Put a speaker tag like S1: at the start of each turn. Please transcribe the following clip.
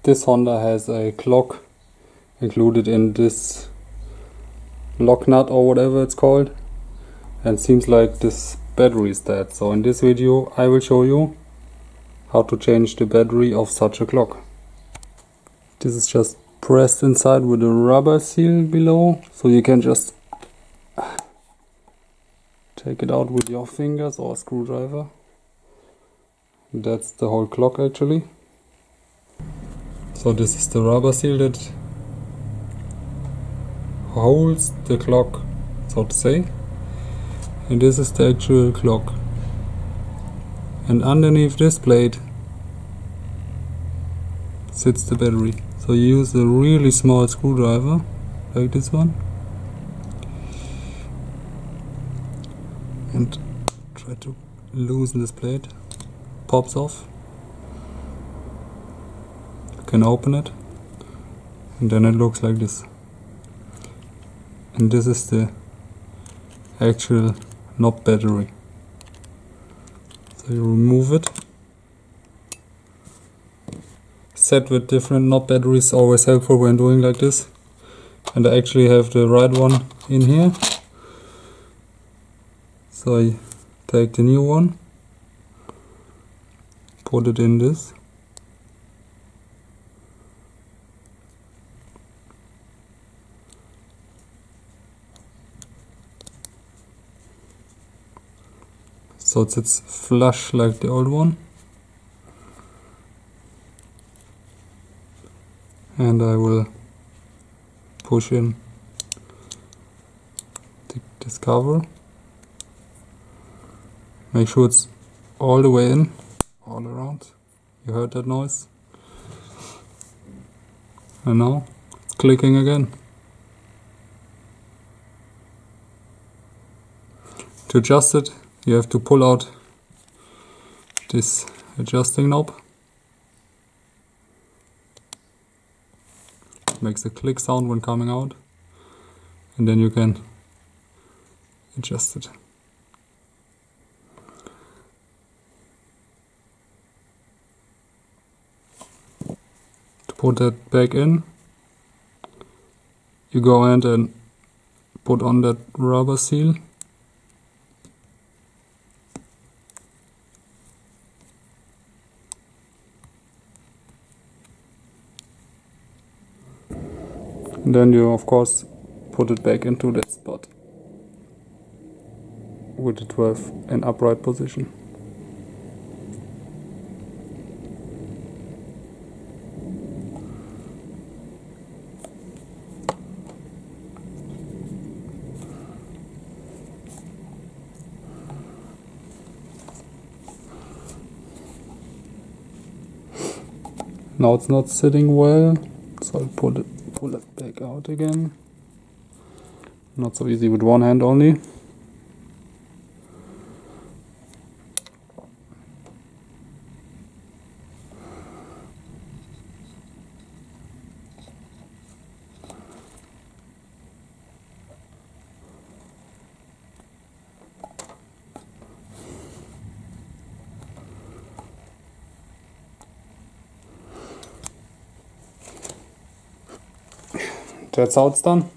S1: This Honda has a clock included in this lock nut or whatever it's called, and seems like this battery is dead. So in this video I will show you how to change the battery of such a clock. This is just pressed inside with a rubber seal below, so you can just take it out with your fingers or a screwdriver. That's the whole clock actually. So this is the rubber seal that holds the clock, so to say, and this is the actual clock. And underneath this plate sits the battery. So you use a really small screwdriver like this one and try to loosen this plate. Pops off. You can open it and then it looks like this. And this is the actual knob battery. So you remove it. Set with different knob batteries is always helpful when doing like this. And I actually have the right one in here. So I take the new one, put it in this. So it sits flush like the old one. And I will push in this cover. Make sure it's all the way in, all around. You heard that noise? And now it's clicking again. To adjust it, you have to pull out this adjusting knob. It makes a click sound when coming out, and then you can adjust it. To put that back in, you go ahead and put on that rubber seal. And then you of course put it back into that spot with the 12 in upright position. Now it's not sitting well, so I'll pull it back out again. Not so easy with one hand only. That's how it's done.